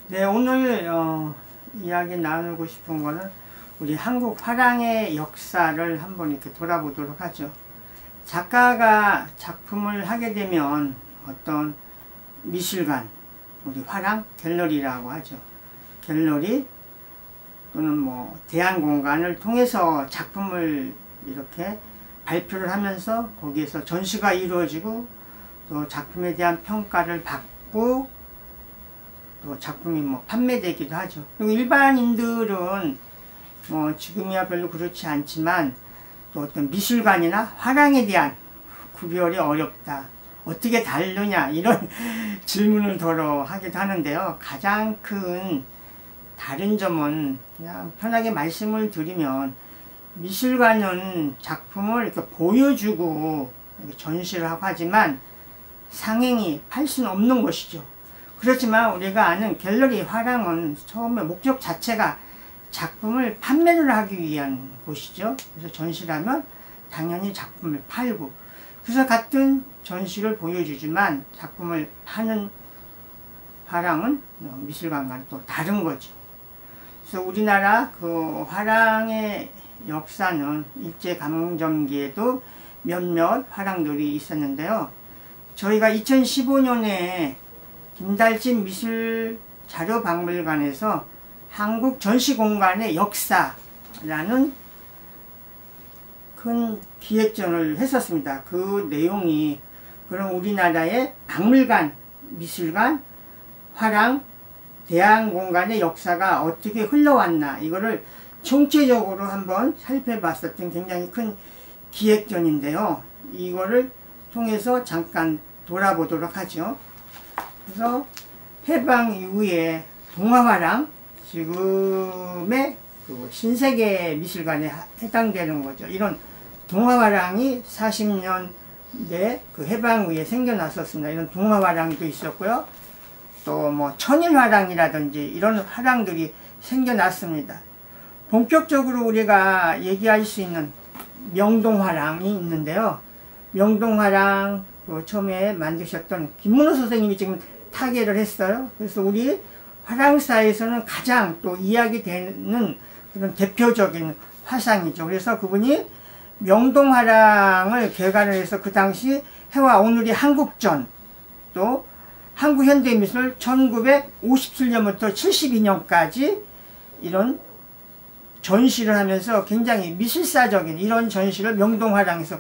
네, 오늘 이야기 나누고 싶은 거는 우리 한국 화랑의 역사를 한번 이렇게 돌아보도록 하죠. 작가가 작품을 하게 되면 어떤 미술관, 우리 화랑 갤러리라고 하죠. 갤러리 또는 뭐 대안공간을 통해서 작품을 이렇게 발표를 하면서 거기에서 전시가 이루어지고 또 작품에 대한 평가를 받고 또 작품이 뭐 판매되기도 하죠. 그리고 일반인들은 뭐 지금이야 별로 그렇지 않지만 또 어떤 미술관이나 화랑에 대한 구별이 어렵다. 어떻게 다르냐 이런 질문을 더러 하기도 하는데요. 가장 큰 다른 점은 그냥 편하게 말씀을 드리면 미술관은 작품을 이렇게 보여주고 이렇게 전시를 하고 하지만 상행이 팔 수는 없는 것이죠. 그렇지만 우리가 아는 갤러리 화랑은 처음에 목적 자체가 작품을 판매를 하기 위한 곳이죠. 그래서 전시를 하면 당연히 작품을 팔고, 그래서 같은 전시를 보여주지만 작품을 파는 화랑은 미술관과는 또 다른 거죠. 그래서 우리나라 그 화랑의 역사는 일제강점기에도 몇몇 화랑들이 있었는데요. 저희가 2015년에 김달진 미술자료박물관에서 한국 전시공간의 역사라는 큰 기획전을 했었습니다. 그 내용이 그럼 우리나라의 박물관, 미술관, 화랑, 대안공간의 역사가 어떻게 흘러왔나 이거를 총체적으로 한번 살펴봤었던 굉장히 큰 기획전인데요. 이거를 통해서 잠깐 돌아보도록 하죠. 그래서 해방 이후에 동화화랑, 지금의 그 신세계 미술관에 해당되는 거죠. 이런 동화화랑이 40년대 그 해방 후에 생겨났었습니다. 이런 동화화랑도 있었고요. 또 뭐 천일화랑이라든지 이런 화랑들이 생겨났습니다. 본격적으로 우리가 얘기할 수 있는 명동화랑이 있는데요. 명동화랑 그 처음에 만드셨던 김문호 선생님이 지금 타계를 했어요. 그래서 우리 화랑사에서는 가장 또 이야기되는 그런 대표적인 화상이죠. 그래서 그분이 명동화랑을 개관을 해서 그 당시 해와 오늘이 한국전, 또 한국현대미술 1957년부터 72년까지 이런 전시를 하면서 굉장히 미술사적인 이런 전시를 명동화랑에서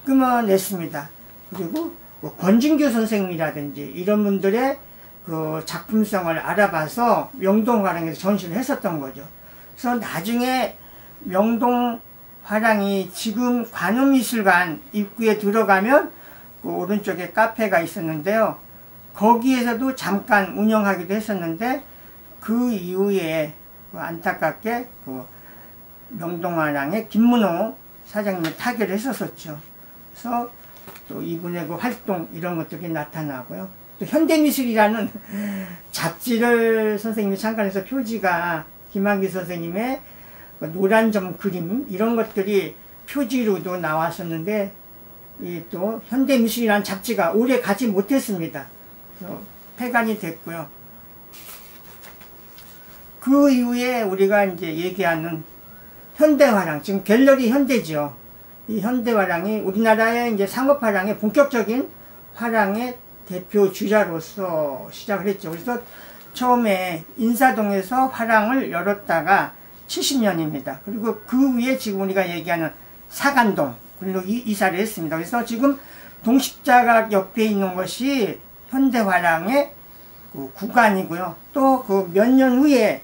끊어냈습니다. 그리고 뭐 권진규 선생님이라든지 이런 분들의 그 작품성을 알아봐서 명동화랑에서 전시를 했었던 거죠. 그래서 나중에 명동화랑이 지금 관음미술관 입구에 들어가면 그 오른쪽에 카페가 있었는데요. 거기에서도 잠깐 운영하기도 했었는데 그 이후에 그 안타깝게 그 명동화랑의 김문호 사장님이 타계를 했었었죠. 그래서 또 이분의 그 활동 이런 것들이 나타나고요. 또 현대미술이라는 잡지를 선생님이 창간해서 표지가 김한기 선생님의 노란 점 그림 이런 것들이 표지로도 나왔었는데 이 또 현대미술이라는 잡지가 오래 가지 못했습니다. 그래서 폐간이 됐고요. 그 이후에 우리가 이제 얘기하는 현대화랑, 지금 갤러리 현대죠. 이 현대화랑이 우리나라의 이제 상업화랑의 본격적인 화랑의 대표 주자로서 시작을 했죠. 그래서 처음에 인사동에서 화랑을 열었다가 70년입니다. 그리고 그 위에 지금 우리가 얘기하는 사간동, 그리고 이사를 했습니다. 그래서 지금 동십자가 옆에 있는 것이 현대화랑의 그 구간이고요. 또 그 몇 년 후에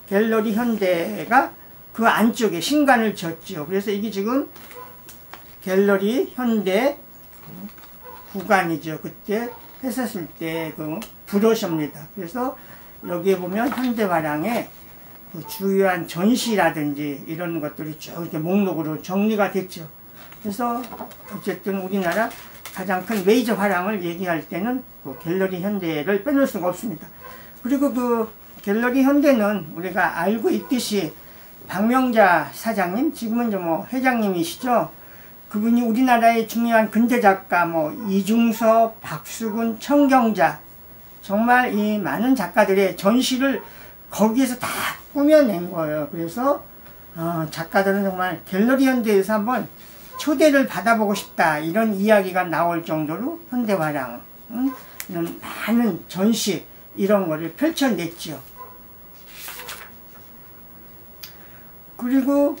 갤러리 현대가 그 안쪽에 신관을 졌죠. 그래서 이게 지금 갤러리 현대 구간이죠. 그때 했었을 때 그 브로셔입니다. 그래서 여기에 보면 현대화랑의 그 주요한 전시라든지 이런 것들이 쭉 이렇게 목록으로 정리가 됐죠. 그래서 어쨌든 우리나라 가장 큰 메이저 화랑을 얘기할 때는 그 갤러리 현대를 빼놓을 수가 없습니다. 그리고 그 갤러리 현대는 우리가 알고 있듯이 박명자 사장님, 지금은 이제 뭐 회장님이시죠. 그분이 우리나라의 중요한 근대 작가 뭐 이중섭, 박수근, 청경자 정말 이 많은 작가들의 전시를 거기에서 다 꾸며낸 거예요. 그래서 작가들은 정말 갤러리 현대에서 한번 초대를 받아보고 싶다 이런 이야기가 나올 정도로 현대화랑 이런 많은 전시 이런 거를 펼쳐냈죠. 그리고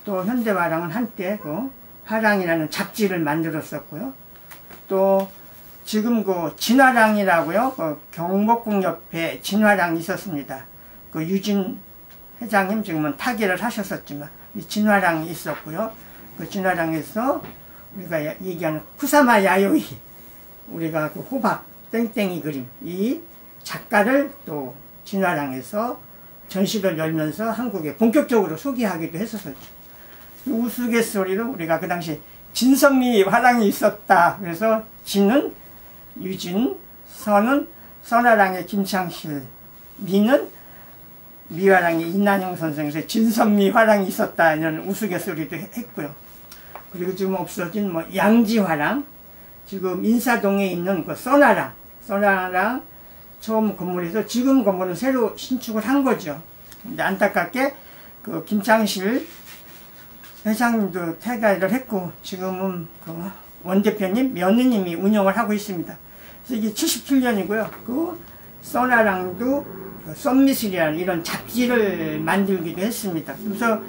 또 현대화랑은 한때 그 화랑이라는 잡지를 만들었었고요. 또 지금 그 진화랑이라고요. 그 경복궁 옆에 진화랑이 있었습니다. 그 유진 회장님 지금은 타계를 하셨었지만 이 진화랑이 있었고요. 그 진화랑에서 우리가 얘기하는 쿠사마 야요이, 우리가 그 호박 땡땡이 그림, 이 작가를 또 진화랑에서 전시를 열면서 한국에 본격적으로 소개하기도 했었죠. 우스갯소리로 우리가 그 당시 진선미 화랑이 있었다. 그래서 진은 유진, 선은 선화랑의 김창실, 미는 미화랑의 이난영 선생에서 진선미 화랑이 있었다. 이런 우스갯소리도 했고요. 그리고 지금 없어진 뭐 양지화랑, 지금 인사동에 있는 그 써나랑 처음 건물에서 지금 건물은 새로 신축을 한 거죠. 근데 안타깝게 그 김창실 회장님도 퇴가를 했고 지금은 그 원대표님 며느님이 운영을 하고 있습니다. 그래서 이게 77년이고요. 그 써나랑도 그 썸미술이라는 이런 잡지를 만들기도 했습니다. 그래서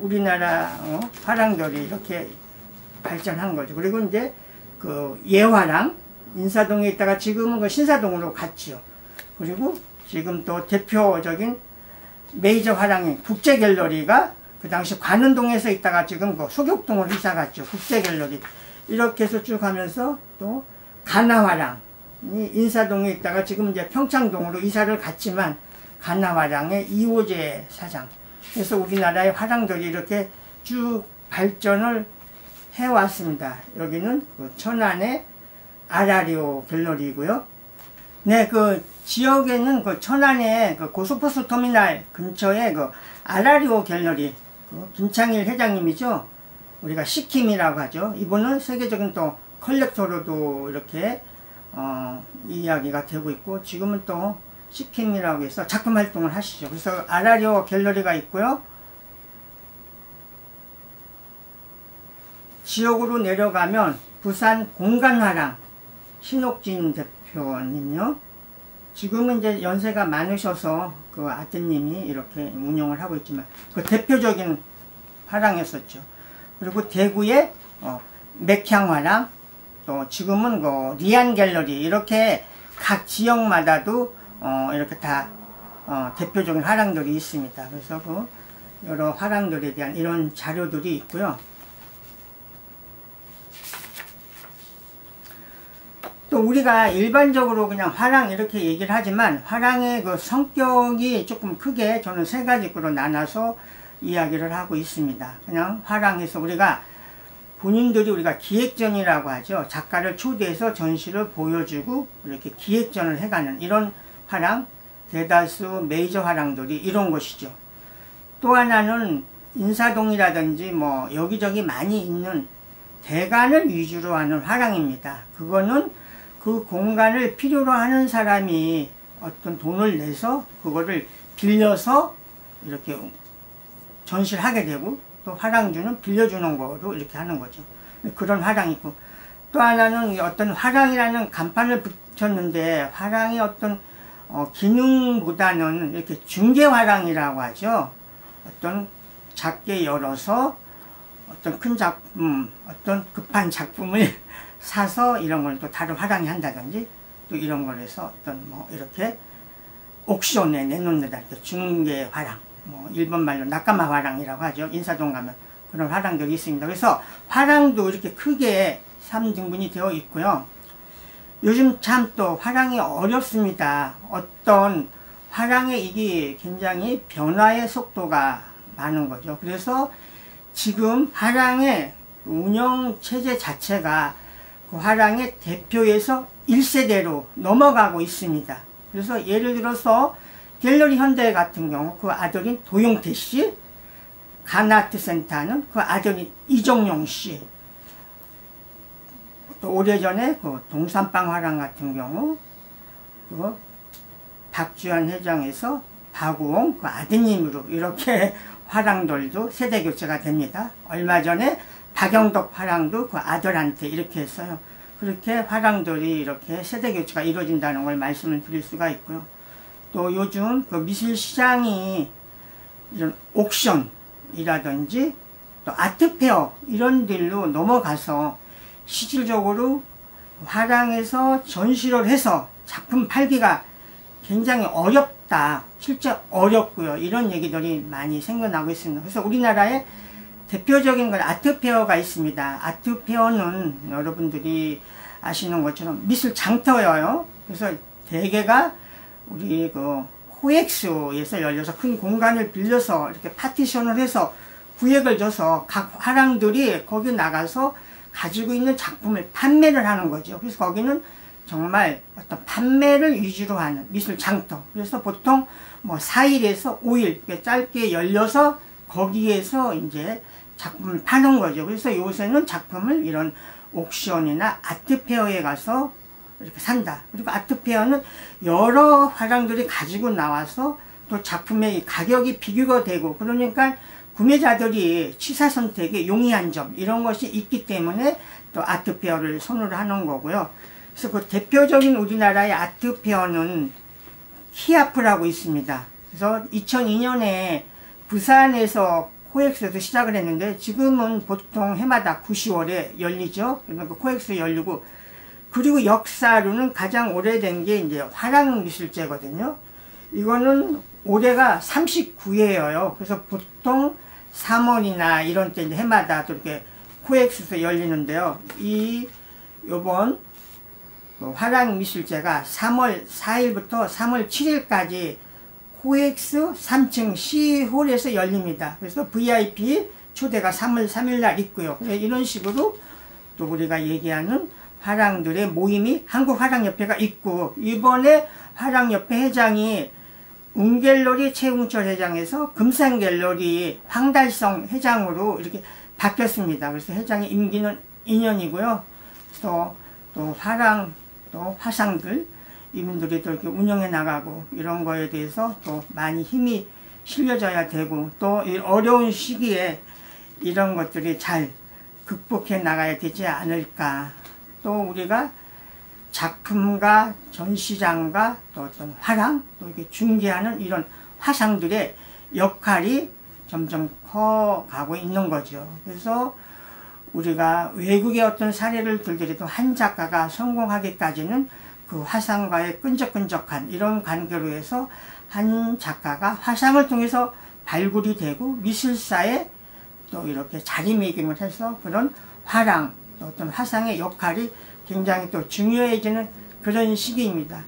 우리나라 화랑들이 이렇게 발전한 거죠. 그리고 이제 그 예화랑 인사동에 있다가 지금은 그 신사동으로 갔죠. 그리고 지금 또 대표적인 메이저 화랑인 국제갤러리가 그 당시 관운동에서 있다가 지금 그 소격동으로 이사 갔죠. 국제갤러리. 이렇게 해서 쭉 하면서 또 가나화랑이 인사동에 있다가 지금 이제 평창동으로 이사를 갔지만 가나화랑의 이호재 사장. 그래서 우리나라의 화랑들이 이렇게 쭉 발전을 해왔습니다. 여기는 그 천안의 아라리오 갤러리이고요. 네, 그 지역에는 그 천안의 그 고속버스 터미널 근처에 그 아라리오 갤러리, 그 김창일 회장님이죠. 우리가 시킴이라고 하죠. 이분은 세계적인 또 컬렉터로도 이렇게 이야기가 되고 있고 지금은 또 시킴이라고 해서 작품 활동을 하시죠. 그래서 아라리오 갤러리가 있고요. 지역으로 내려가면 부산 공간화랑 신옥진 대표님요. 지금은 이제 연세가 많으셔서 그 아드님이 이렇게 운영을 하고 있지만 그 대표적인 화랑이었었죠. 그리고 대구의 맥향화랑, 또 지금은 그 리안 갤러리, 이렇게 각 지역마다도 이렇게 다 대표적인 화랑들이 있습니다. 그래서 그 여러 화랑들에 대한 이런 자료들이 있고요. 또 우리가 일반적으로 그냥 화랑 이렇게 얘기를 하지만 화랑의 그 성격이 조금 크게 저는 세 가지로 나눠서 이야기를 하고 있습니다. 그냥 화랑에서 우리가 본인들이 우리가 기획전이라고 하죠. 작가를 초대해서 전시를 보여주고 이렇게 기획전을 해가는 이런 화랑, 대다수 메이저 화랑들이 이런 것이죠. 또 하나는 인사동이라든지 뭐 여기저기 많이 있는 대관을 위주로 하는 화랑입니다. 그거는 그 공간을 필요로 하는 사람이 어떤 돈을 내서 그거를 빌려서 이렇게 전시를 하게 되고, 또 화랑주는 빌려주는 거로 이렇게 하는 거죠. 그런 화랑이 있고, 또 하나는 어떤 화랑이라는 간판을 붙였는데 화랑이 어떤 기능보다는 이렇게 중개 화랑이라고 하죠. 어떤 작게 열어서 어떤 큰 작품, 어떤 급한 작품을 사서 이런 걸 또 다른 화랑이 한다든지, 또 이런 걸 해서 어떤 뭐 이렇게 옥션에 내놓는다. 이렇게 중개 화랑, 뭐 일본 말로 나카마 화랑이라고 하죠. 인사동 가면 그런 화랑들이 있습니다. 그래서 화랑도 이렇게 크게 3등분이 되어 있고요. 요즘 참 또 화랑이 어렵습니다. 어떤 화랑의 이게 굉장히 변화의 속도가 많은 거죠. 그래서 지금 화랑의 운영 체제 자체가 그 화랑의 대표에서 1세대로 넘어가고 있습니다. 그래서 예를 들어서 갤러리 현대 같은 경우 그 아들인 도용태 씨, 간아트센터는 그 아들인 이정용 씨, 또 오래전에 그 동산방 화랑 같은 경우 그 박주현 회장에서 박우홍 그 아드님으로 이렇게 화랑들도 세대 교체가 됩니다. 얼마 전에 박영덕 화랑도 그 아들한테 이렇게 했어요. 그렇게 화랑들이 이렇게 세대 교체가 이루어진다는 걸 말씀을 드릴 수가 있고요. 또 요즘 그 미술 시장이 이런 옥션이라든지 또 아트페어 이런 데로 넘어가서 실질적으로 화랑에서 전시를 해서 작품 팔기가 굉장히 어렵다. 실제 어렵고요. 이런 얘기들이 많이 생겨나고 있습니다. 그래서 우리나라에 대표적인 건 아트페어가 있습니다. 아트페어는 여러분들이 아시는 것처럼 미술 장터예요. 그래서 대개가 우리 그 코엑스에서 열려서 큰 공간을 빌려서 이렇게 파티션을 해서 구역을 줘서 각 화랑들이 거기 나가서 가지고 있는 작품을 판매를 하는 거죠. 그래서 거기는 정말 어떤 판매를 위주로 하는 미술 장터. 그래서 보통 뭐 4일에서 5일 짧게 열려서 거기에서 이제 작품을 파는 거죠. 그래서 요새는 작품을 이런 옥션이나 아트페어에 가서 이렇게 산다. 그리고 아트페어는 여러 화랑들이 가지고 나와서 또 작품의 가격이 비교가 되고 그러니까 구매자들이 취사 선택에 용이한 점 이런 것이 있기 때문에 또 아트페어를 선호를 하는 거고요. 그래서 그 대표적인 우리나라의 아트페어는 키아프라고 있습니다. 그래서 2002년에 부산에서 코엑스에서 시작을 했는데 지금은 보통 해마다 9, 10월에 열리죠. 그러니까 코엑스 열리고 그리고 역사로는 가장 오래된 게 이제 화랑미술제거든요. 이거는 올해가 39회예요. 그래서 보통 3월이나 이런 때 이제 해마다 또 이렇게 코엑스에서 열리는데요. 요번 화랑미술제가 3월 4일부터 3월 7일까지 코엑스 3층 C홀에서 열립니다. 그래서 VIP 초대가 3월 3일날 있고요. 이런 식으로 또 우리가 얘기하는 화랑들의 모임이 한국화랑협회가 있고 이번에 화랑협회 회장이 웅갤러리 최웅철 회장에서 금산갤러리 황달성 회장으로 이렇게 바뀌었습니다. 그래서 회장의 임기는 2년이고요. 또 화랑 또 화상들 이분들이 또 이렇게 운영해 나가고 이런 거에 대해서 또 많이 힘이 실려져야 되고 또 이 어려운 시기에 이런 것들이 잘 극복해 나가야 되지 않을까. 또 우리가 작품과 전시장과 또 어떤 화랑 또 이렇게 중개하는 이런 화상들의 역할이 점점 커가고 있는 거죠. 그래서 우리가 외국의 어떤 사례를 들더라도 한 작가가 성공하기까지는 그 화상과의 끈적끈적한 이런 관계로 해서 한 작가가 화상을 통해서 발굴이 되고 미술사에 또 이렇게 자리매김을 해서 그런 화랑 또 어떤 화상의 역할이 굉장히 또 중요해지는 그런 시기입니다.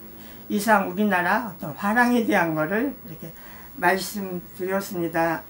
이상 우리나라 어떤 화랑에 대한 거를 이렇게 말씀드렸습니다.